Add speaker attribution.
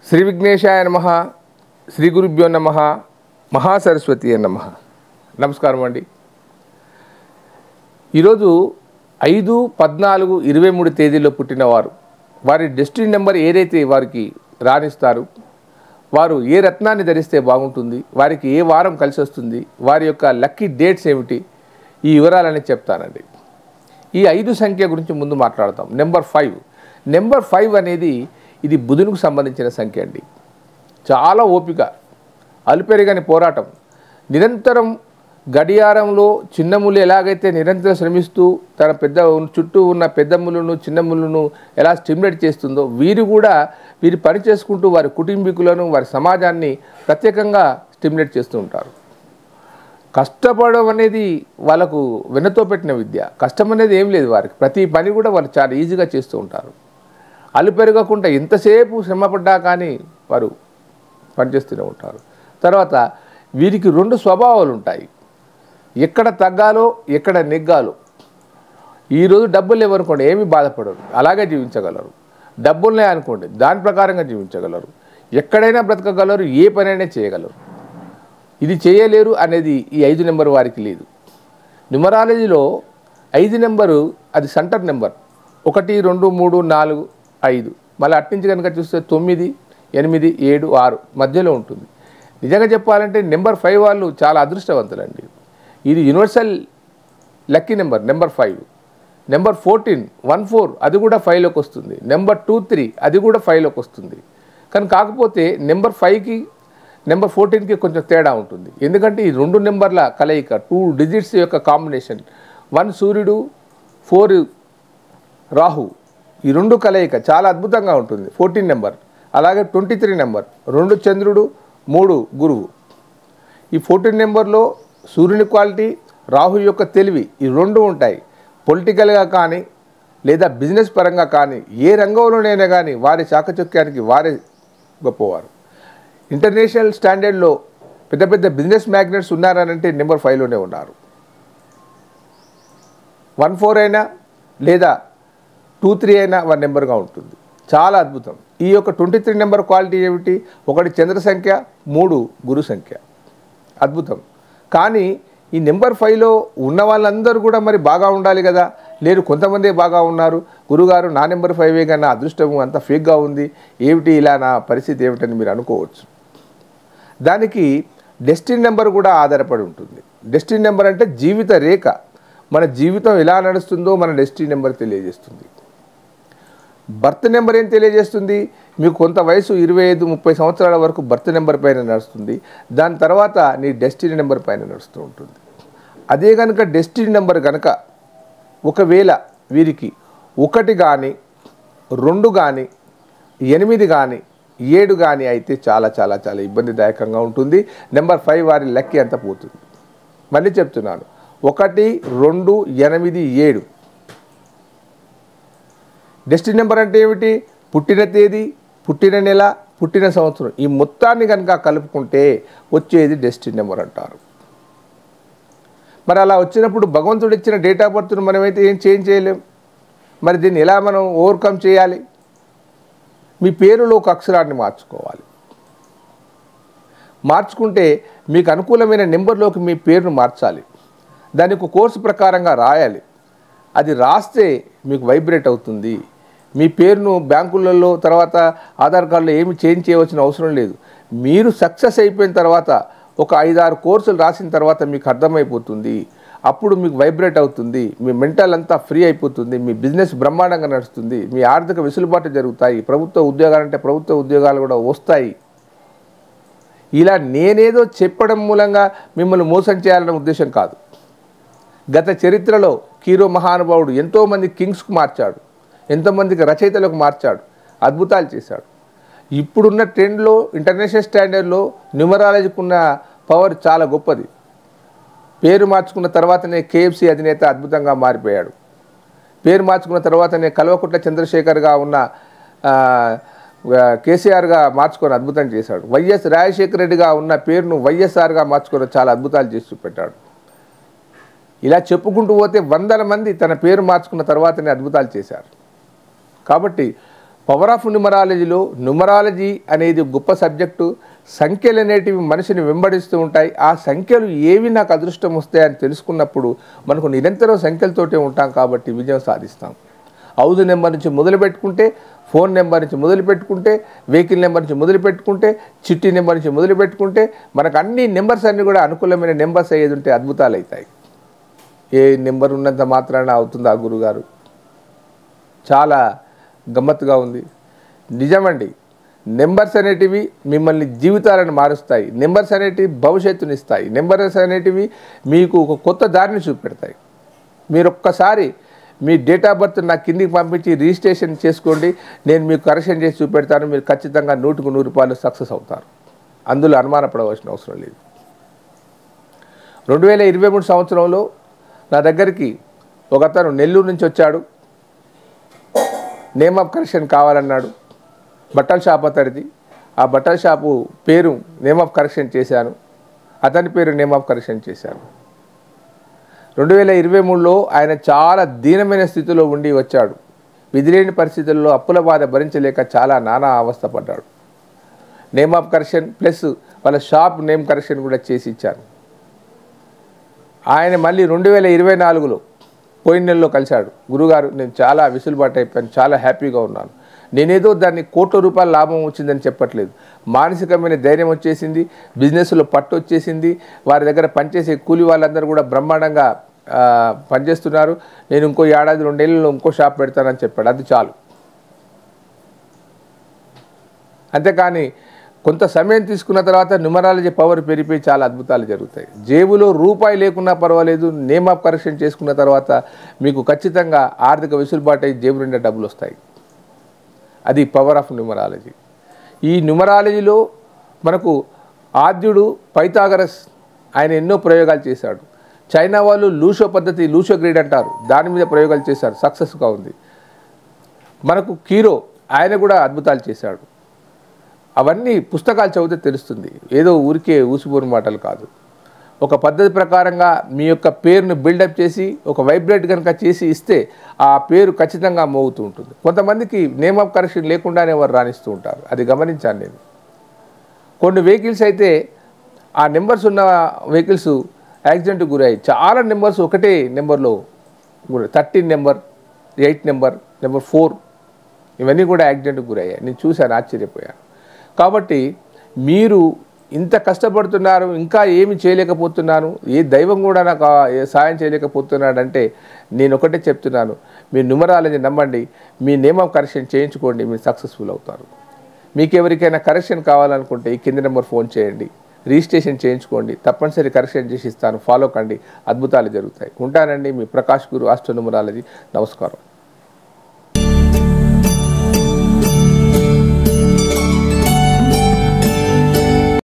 Speaker 1: శ్రీ విఘ్నేశాయ నమః, శ్రీ గురుభ్యో నమః, మహాసరస్వతి నమః. నమస్కారం అండి. ఈరోజు 5/14/23 తేదీలో పుట్టినవారు, వారి డెస్టినీ నెంబర్ ఏదైతే వారికి రాణిస్తారు, వారు ఏ రత్నాన్ని ధరిస్తే బాగుంటుంది, వారికి ఏ వారం కలిసి వస్తుంది, వారి యొక్క లక్కీ డేట్స్ ఏమిటి, ఈ వివరాలని చెప్తానండి. ఈ 5 సంఖ్య గురించి ముందు మాట్లాడతాం. నెంబర్ 5. నెంబర్ 5 అనేది ఇది బుధునికి సంబంధించిన సంఖ్య అండి. చాలా ఓపిక, అలుపెరగని పోరాటం, నిరంతరం గడియారంలో చిన్నములు ఎలాగైతే నిరంతరం శ్రమిస్తూ తన చుట్టూ ఉన్న పెద్దములను చిన్నములను ఎలా స్టిమ్యులేట్ చేస్తుందో, వీరు కూడా వీరు పని చేసుకుంటూ వారి కుటుంబీకులను వారి సమాజాన్ని ప్రత్యేకంగా స్టిమ్యులేట్ చేస్తూ ఉంటారు. కష్టపడడం అనేది వాళ్ళకు వెన్నతో పెట్టిన విద్య. కష్టం అనేది ఏం లేదు వారికి. ప్రతి పని కూడా వాళ్ళు చాలా ఈజీగా చేస్తూ ఉంటారు. అలుపెరగకుండా ఎంతసేపు శ్రమపడ్డా కానీ వారు పనిచేస్తూనే ఉంటారు. తర్వాత వీరికి 2 స్వభావాలు ఉంటాయి. ఎక్కడ తగ్గాలో ఎక్కడ నెగ్గాలో. ఈరోజు డబ్బులు లేవనుకోండి, ఏమీ బాధపడరు, అలాగే జీవించగలరు. డబ్బులునే అనుకోండి, దాని ప్రకారంగా జీవించగలరు. ఎక్కడైనా బ్రతకగలరు, ఏ పనైనా చేయగలరు. ఇది చేయలేరు అనేది ఈ 5 నెంబర్ వారికి లేదు. న్యూమరాలజీలో 5 నెంబరు అది సెంటర్ నెంబర్. 1 2 3 4 5, మళ్ళీ అట్నుంచి కనుక చూస్తే 9 8 7 6 మధ్యలో ఉంటుంది. నిజంగా చెప్పాలంటే నెంబర్ 5 వాళ్ళు చాలా అదృష్టవంతులండి. ఇది universal lucky number. Number 5. Number 14 14 అది కూడా 5లోకి వస్తుంది. నెంబర్ 23 అది కూడా 5లోకి వస్తుంది. కానీ కాకపోతే నెంబర్ 5కి నెంబర్ 14కి కొంచెం తేడా ఉంటుంది. ఎందుకంటే ఈ 2 నెంబర్ల కలయిక, 2 డిజిట్స్ యొక్క కాంబినేషన్, 1 సూర్యుడు 4 రాహు, ఈ 2 కలయిక చాలా అద్భుతంగా ఉంటుంది. 14 నెంబర్. అలాగే 23 నెంబర్, 2 చంద్రుడు 3 గురువు. ఈ 14 నెంబర్లో సూర్యుని క్వాలిటీ, రాహు యొక్క తెలివి, ఈ 2 ఉంటాయి. పొలిటికల్గా కానీ లేదా బిజినెస్ పరంగా కానీ ఏ రంగంలోనైనా కానీ వారి చాకచక్యానికి వారే గొప్పవారు. ఇంటర్నేషనల్ స్టాండర్డ్లో పెద్ద పెద్ద బిజినెస్ మ్యాగ్నెట్స్ ఉన్నారనంటే నెంబర్ 5లోనే ఉన్నారు. 14 అయినా లేదా 23 అయినా 1 నెంబర్గా ఉంటుంది. చాలా అద్భుతం. ఈ యొక్క 23 నెంబర్ క్వాలిటీ ఏమిటి? 1 చంద్ర సంఖ్య, 3 గురు సంఖ్య. అద్భుతం. కానీ ఈ నెంబర్ 5లో ఉన్న వాళ్ళందరూ కూడా మరి బాగా ఉండాలి కదా. లేదు, కొంతమందే బాగా ఉన్నారు. గురుగారు నా నెంబర్ 5 కన్నా అదృష్టము అంత ఫేక్గా ఉంది, ఏమిటి ఇలా నా పరిస్థితి ఏమిటని మీరు అనుకోవచ్చు. దానికి డెస్టినీ నెంబర్ కూడా ఆధారపడి ఉంటుంది. డెస్టినీ నెంబర్ అంటే జీవిత రేఖ. మన జీవితం ఎలా నడుస్తుందో మన డెస్టినీ నెంబర్ తెలియజేస్తుంది. బర్త్ నెంబర్ ఏం తెలియజేస్తుంది? మీకు కొంత వయసు 25-30 సంవత్సరాల వరకు బర్త్ నెంబర్ పైన నడుస్తుంది. దాని తర్వాత నీ డెస్టినీ నెంబర్ పైన నడుస్తూ ఉంటుంది. అదే కనుక డెస్టినీ నెంబర్ కనుక ఒకవేళ వీరికి 1 కానీ 2 కానీ 8 కానీ 7 కానీ అయితే చాలా చాలా చాలా ఇబ్బందిదాయకంగా ఉంటుంది. నెంబర్ 5 వారి లక్కీ అంతా పోతుంది. మళ్ళీ చెప్తున్నాను, 1 2 8 7 డెస్టినీ నెంబర్ అంటే ఏమిటి? పుట్టిన తేదీ, పుట్టిన నెల, పుట్టిన సంవత్సరం, ఈ మొత్తాన్ని కనుక కలుపుకుంటే వచ్చేది డెస్టినీ నెంబర్ అంటారు. మరి అలా వచ్చినప్పుడు భగవంతుడు ఇచ్చిన డేట్ ఆఫ్ బర్త్ను మనమైతే ఏం చేంజ్ చేయలేం. మరి దీన్ని ఎలా మనం ఓవర్కమ్ చేయాలి? మీ పేరులో ఒక అక్షరాన్ని మార్చుకోవాలి. మార్చుకుంటే మీకు అనుకూలమైన నెంబర్లోకి మీ పేరును మార్చాలి. దానికి ఒక కోర్సు ప్రకారంగా రాయాలి. అది రాస్తే మీకు వైబ్రేట్ అవుతుంది. మీ పేరును బ్యాంకులలో తర్వాత ఆధార్ కార్డులో ఏమి చేంజ్ చేయవలసిన అవసరం లేదు. మీరు సక్సెస్ అయిపోయిన తర్వాత ఒక 5-6 కోర్సులు రాసిన తర్వాత మీకు అర్థమైపోతుంది. అప్పుడు మీకు వైబ్రేట్ అవుతుంది. మీ మెంటల్ అంతా ఫ్రీ అయిపోతుంది. మీ బిజినెస్ బ్రహ్మాండంగా నడుస్తుంది. మీ ఆర్థిక వెసులుబాటు జరుగుతాయి. ప్రభుత్వ ఉద్యోగాలంటే ప్రభుత్వ ఉద్యోగాలు కూడా వస్తాయి. ఇలా నేనేదో చెప్పడం మూలంగా మిమ్మల్ని మోసం చేయాలనే ఉద్దేశం కాదు. గత చరిత్రలో కీరో మహానుభావుడు ఎంతోమంది కింగ్స్కు మార్చాడు, ఎంతోమందికి రచయితలకు మార్చాడు, అద్భుతాలు చేశాడు. ఇప్పుడున్న ట్రెండ్లో ఇంటర్నేషనల్ స్టాండర్డ్లో న్యూమరాలజీకి ఉన్న పవర్ చాలా గొప్పది. పేరు మార్చుకున్న తర్వాతనే KFC అధినేత అద్భుతంగా మారిపోయాడు. పేరు మార్చుకున్న తర్వాతనే కల్వకుట్ల చంద్రశేఖర్గా ఉన్న కేసీఆర్గా మార్చుకొని అద్భుతం చేశాడు. వైఎస్ రాజశేఖర రెడ్డిగా ఉన్న పేరును వైఎస్ఆర్గా మార్చుకొని చాలా అద్భుతాలు చేసి చూపెట్టాడు. ఇలా చెప్పుకుంటూ పోతే 100 మంది తన పేరు మార్చుకున్న తర్వాతనే అద్భుతాలు చేశారు. కాబట్టి పవర్ ఆఫ్ న్యూమరాలజీలో న్యూమరాలజీ అనేది గొప్ప సబ్జెక్టు. సంఖ్యలు అనేటివి మనిషిని వెంబడిస్తూ ఉంటాయి. ఆ సంఖ్యలు ఏవి నాకు అదృష్టం వస్తాయని తెలుసుకున్నప్పుడు మనకు నిరంతరం సంఖ్యలతోటే ఉంటాం కాబట్టి విజయం సాధిస్తాం. హౌస్ నెంబర్ నుంచి మొదలు పెట్టుకుంటే, ఫోన్ నెంబర్ నుంచి మొదలు పెట్టుకుంటే, వెహికల్ నెంబర్ నుంచి మొదలు పెట్టుకుంటే, చిట్టి నెంబర్ నుంచి మొదలు పెట్టుకుంటే మనకు అన్ని నెంబర్స్ అన్నీ కూడా అనుకూలమైన నెంబర్స్ అయ్యేది ఉంటే అద్భుతాలు అవుతాయి. ఏ నెంబర్ ఉన్నంత మాత్రాన అవుతుందా గురుగారు? చాలా గమ్మత్తుగా ఉంది. నిజమండి, నెంబర్స్ అనేటివి మిమ్మల్ని జీవితాలను మారుస్తాయి. నెంబర్స్ అనేటివి భవిష్యత్తుని ఇస్తాయి. నెంబర్స్ అనేటివి మీకు ఒక కొత్త దారిని చూపెడతాయి. మీరు ఒక్కసారి మీ డేట్ ఆఫ్ బర్త్ నాకు కిందికి పంపించి రిజిస్ట్రేషన్ చేసుకోండి, నేను మీకు కరెక్షన్ చేసి చూపెడతాను. మీరు ఖచ్చితంగా 100కు 100 సక్సెస్ అవుతారు. అందులో అనుమానపడవలసిన అవసరం లేదు. 2023 సంవత్సరంలో నా దగ్గరికి ఒకతను నెల్లూరు నుంచి వచ్చాడు. నేమ్ ఆఫ్ కరెక్షన్ కావాలన్నాడు. బట్టల షాప్ అతడిది. ఆ బట్టల షాపు పేరు నేమ్ ఆఫ్ కరెక్షన్ చేశాను. అతని పేరు నేమ్ ఆఫ్ కరెక్షన్ చేశాను. 2023లో ఆయన చాలా దీనమైన స్థితిలో ఉండి వచ్చాడు. విధిలేని పరిస్థితుల్లో అప్పుల బాధ భరించలేక చాలా నానా అవస్థ పడ్డాడు. నేమ్ ఆఫ్ కరెక్షన్ ప్లస్ వాళ్ళ షాప్ నేమ్ కరెక్షన్ కూడా చేసి ఇచ్చాను. ఆయన మళ్ళీ 2024లో పోయిన నెలలో కలిశాడు. గురుగారు, నేను చాలా విసులుబాటు అయిపోయాను, చాలా హ్యాపీగా ఉన్నాను. నేనేదో దాన్ని కోట్ల రూపాయల లాభం వచ్చిందని చెప్పట్లేదు. మానసికమైన ధైర్యం వచ్చేసింది, బిజినెస్లో పట్టు వచ్చేసింది. వారి దగ్గర పనిచేసే కూలి వాళ్ళందరూ కూడా బ్రహ్మాండంగా పనిచేస్తున్నారు. నేను ఇంకో ఏడాది 2 ఏళ్ళలో ఇంకో షాప్ పెడతానని చెప్పాడు. అది చాలు. అంతేకాని కొంత సమయం తీసుకున్న తర్వాత న్యూమరాలజీ పవర్ పెరిగిపోయి చాలా అద్భుతాలు జరుగుతాయి. జేబులో రూపాయి లేకున్నా పర్వాలేదు, నేమ్ ఆఫ్ కరెక్షన్ చేసుకున్న తర్వాత మీకు ఖచ్చితంగా ఆర్థిక వెసులుబాటు అయ్యి జేబు నిండా డబ్బులు వస్తాయి. అది పవర్ ఆఫ్ న్యూమరాలజీ. ఈ న్యూమరాలజీలో మనకు ఆద్యుడు పైథాగరస్ ఆయన ఎన్నో ప్రయోగాలు చేశాడు. చైనా వాళ్ళు లూషో పద్ధతి, లూషో గ్రీడ్ అంటారు, దాని మీద ప్రయోగాలు చేశారు, సక్సెస్గా ఉంది. మనకు కీరో ఆయన కూడా అద్భుతాలు చేశాడు. అవన్నీ పుస్తకాలు చదివితే తెలుస్తుంది. ఏదో ఊరికే ఊసిపోని మాటలు కాదు. ఒక పద్ధతి ప్రకారంగా మీ యొక్క పేరును బిల్డప్ చేసి ఒక వైబ్రేట్ కనుక చేసి ఇస్తే ఆ పేరు ఖచ్చితంగా మోగుతూ ఉంటుంది. కొంతమందికి నేమ్ ఆఫ్ కరెక్షన్ లేకుండానే వారు రాణిస్తూ ఉంటారు. అది గమనించాను నేను. కొన్ని వెహికల్స్ అయితే ఆ నెంబర్స్ ఉన్న వెహికల్స్ యాక్సిడెంట్కి గురయ్యాయి. చాలా నెంబర్స్ ఒకటే నెంబర్లో 13 నెంబర్, 8 నెంబర్, నెంబర్ 4 ఇవన్నీ కూడా యాక్సిడెంట్కి గురయ్యాయి. నేను చూశాను, ఆశ్చర్యపోయాను. కాబట్టి మీరు ఇంత కష్టపడుతున్నారు, ఇంకా ఏమి చేయలేకపోతున్నాను, ఏ దైవం కూడా నాకు సాయం చేయలేకపోతున్నాడంటే నేను ఒకటే చెప్తున్నాను, మీరు న్యూమరాలజీ నమ్మండి, మీ నేమ్ ఆఫ్ కరెక్షన్ చేయించుకోండి, మీరు సక్సెస్ఫుల్ అవుతారు. మీకు ఎవరికైనా కరెక్షన్ కావాలనుకుంటే ఈ కింది నెంబర్ ఫోన్ చేయండి, రిజిస్ట్రేషన్ చేయించుకోండి, తప్పనిసరి కరెక్షన్ చేసి ఇస్తాను, ఫాలో కండి, అద్భుతాలు జరుగుతాయి. ఉంటానండి, మీ ప్రకాష్ గురు, ఆస్ట్రో న్యూమరాలజీ. నమస్కారం.